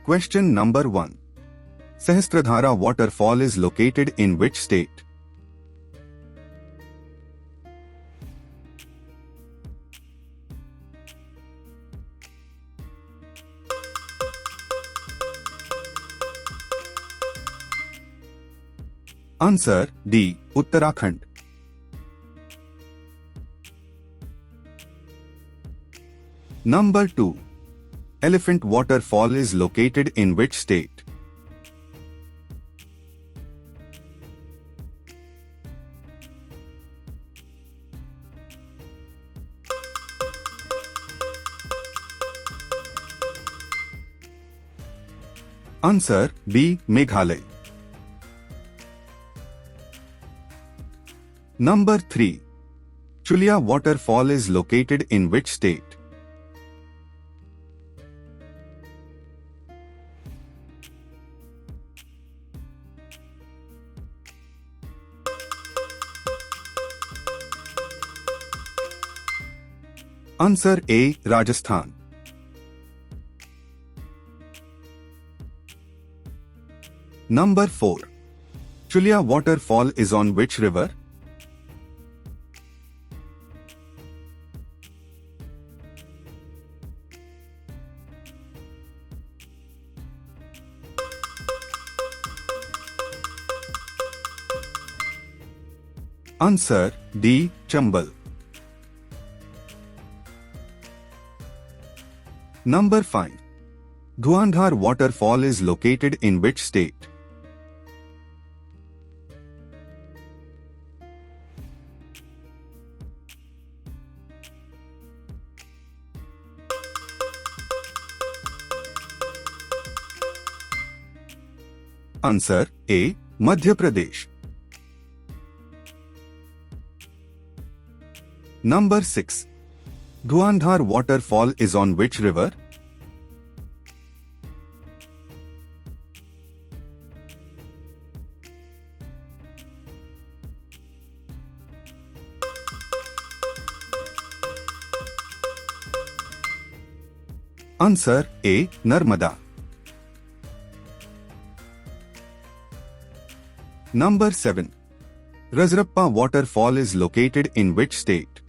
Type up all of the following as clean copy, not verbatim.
Question number 1. Sahasradhara waterfall is located in which state? Answer D. Uttarakhand. Number 2. Elephant waterfall is located in which state? Answer B. Meghalaya. Number 3. Chulia waterfall is located in which state? Answer A. Rajasthan. Number 4. Chulia waterfall is on which river? Answer D. Chambal. Number 5. Dhuandhar waterfall is located in which state? Answer A. Madhya Pradesh. Number 6. Dhuandhar waterfall is on which river? Answer A. Narmada. Number 7. Razrappa waterfall is located in which state?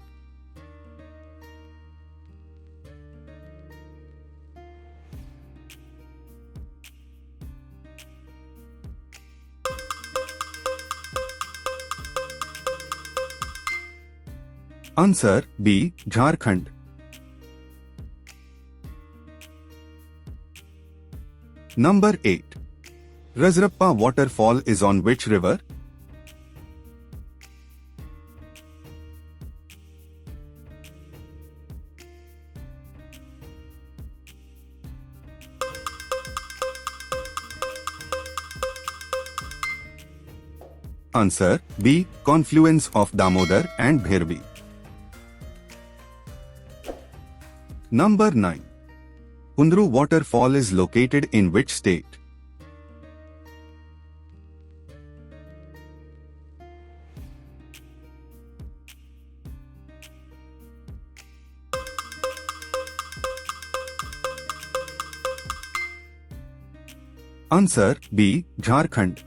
Answer B. Jharkhand. Number 8. Razrappa waterfall is on which river? Answer B. Confluence of Damodar and Bhairavi. Number 9. Hundru waterfall is located in which state? Answer B. Jharkhand.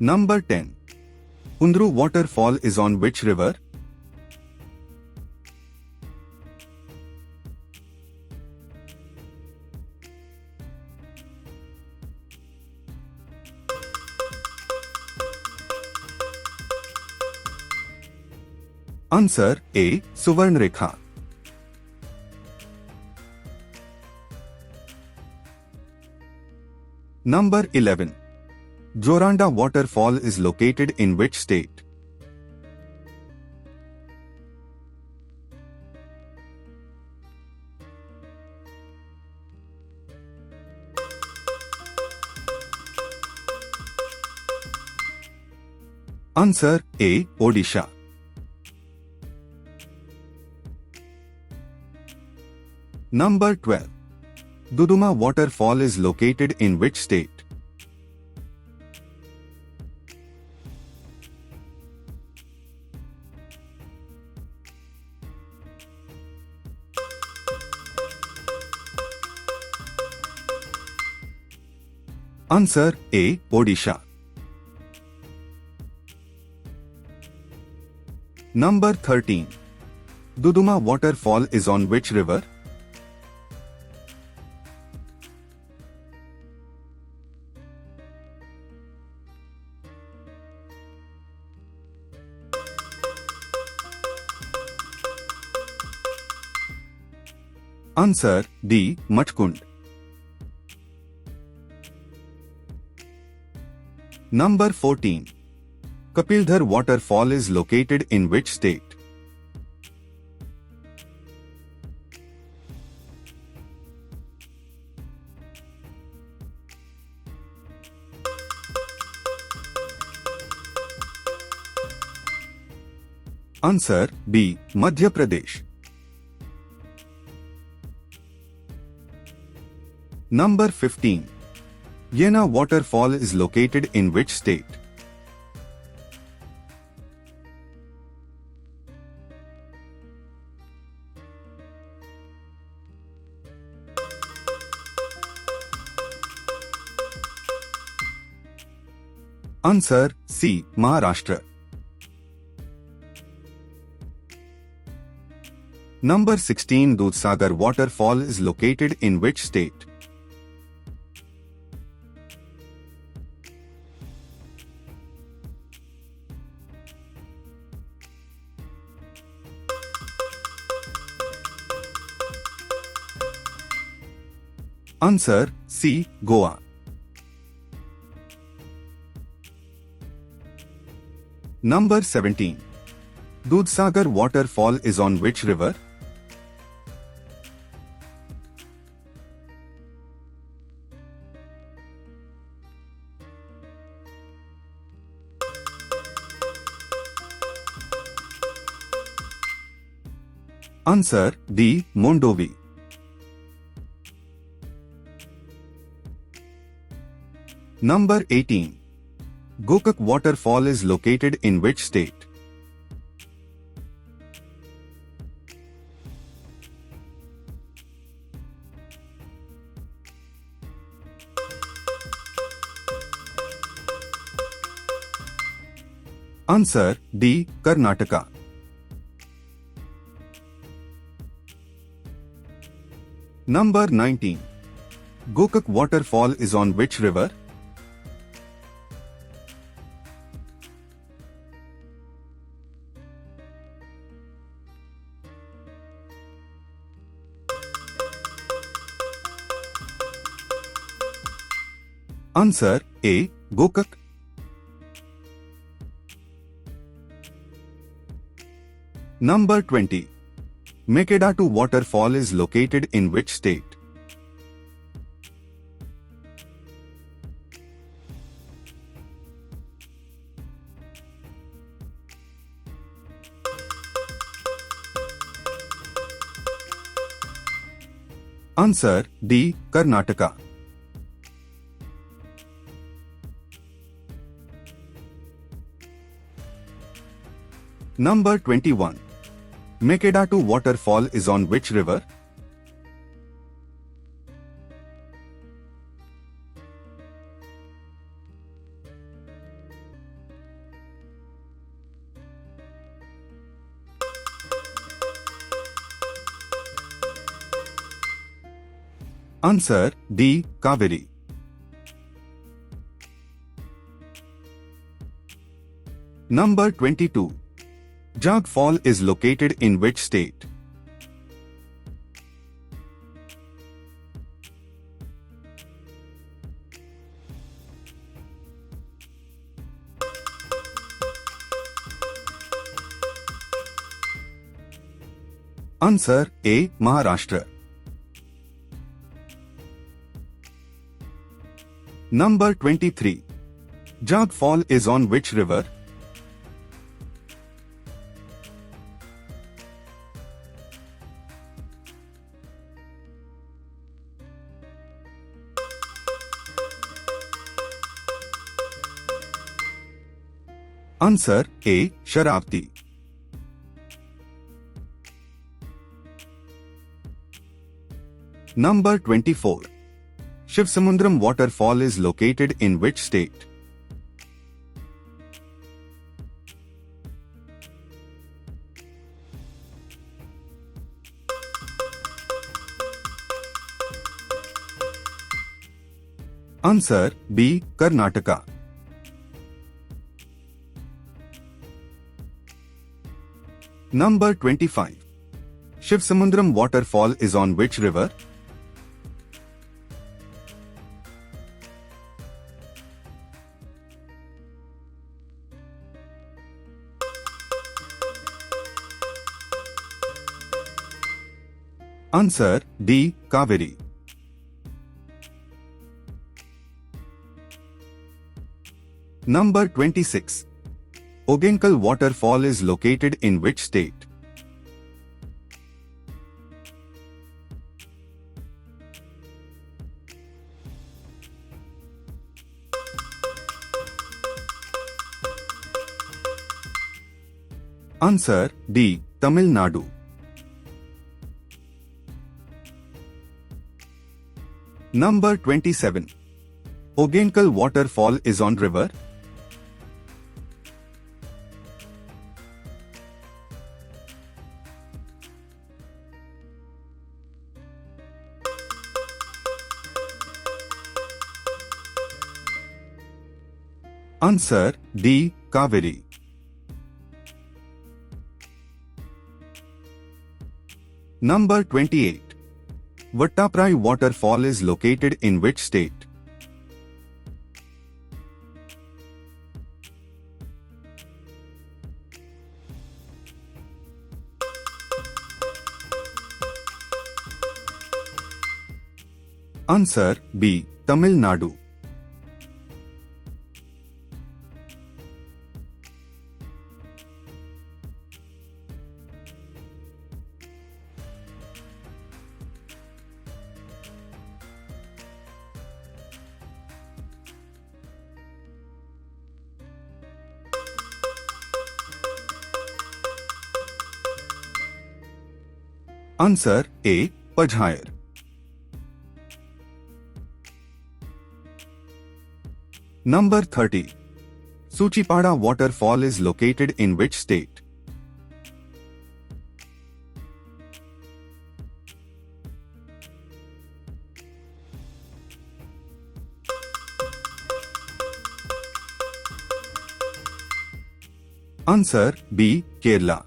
Number 10. Hundru waterfall is on which river? Answer A. Suvarnrekha. Number 11. Joranda waterfall is located in which state? Answer A. Odisha. Number 12. Duduma waterfall is located in which state? Answer A. Odisha. Number 13. Duduma waterfall is on which river? Answer D. Machkund. Number 14. Kapildhar waterfall is located in which state? Answer B. Madhya Pradesh. Number 15. Yena waterfall is located in which state? Answer C. Maharashtra. Number 16. Dudhsagar waterfall is located in which state? Answer C. Goa. Number 17. Dudhsagar waterfall is on which river? Answer D. Mondovi. Number 18. Gokak waterfall is located in which state? Answer D. Karnataka. Number 19. Gokak waterfall is on which river? Answer A. Gokak. Number 20. Mekedatu waterfall is located in which state? Answer D. Karnataka. Number 21. Mekedatu waterfall is on which river? Answer D. Kaveri. Number 22. Jag Fall is located in which state? Answer A. Maharashtra. Number 23. Jag Fall is on which river? Answer A. Sharavati. Number 24. Shivsamundram waterfall is located in which state? Answer B. Karnataka. Number 25. Shivsamundram waterfall is on which river? Answer D. Kaveri. Number 26. Ogenkal waterfall is located in which state? Answer D. Tamil Nadu. Number 27. Ogenkal waterfall is on river? Answer D. Kaveri. Number 28. Vattaprai waterfall is located in which state? Answer B. Tamil Nadu. Answer A. Pajhair. Number 30. Suchipada waterfall is located in which state? Answer B. Kerala.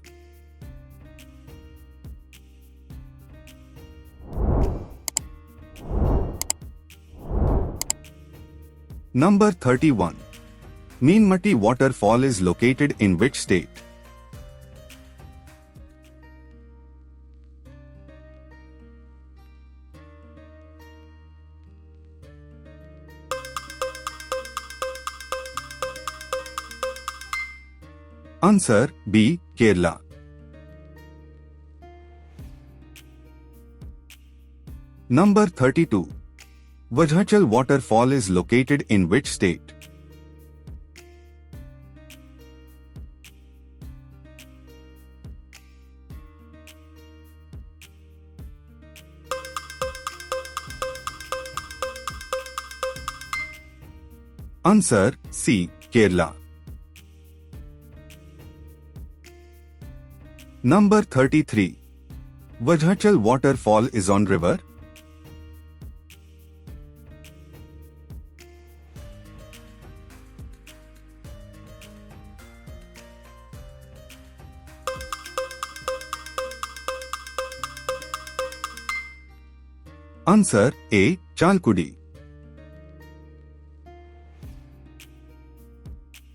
Number 31. Meenmatti waterfall is located in which state? Answer B. Kerala. Number 32. Vajhachal waterfall is located in which state? Answer C. Kerala. Number 33. Vajhachal waterfall is on river? Answer A. Chalkudi.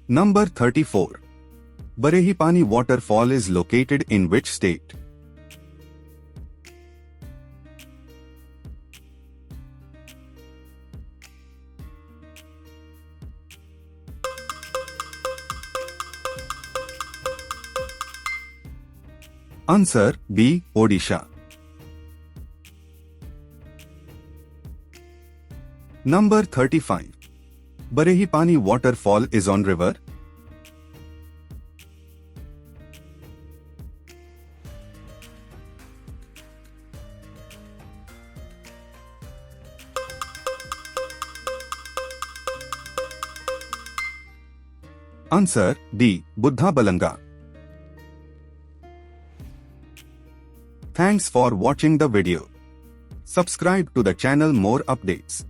Number 34. Barehipani waterfall is located in which state? Answer B. Odisha. Number 35. Barehipani waterfall is on river? Answer D. Buddha Balanga. Thanks for watching the video. Subscribe to the channel more updates.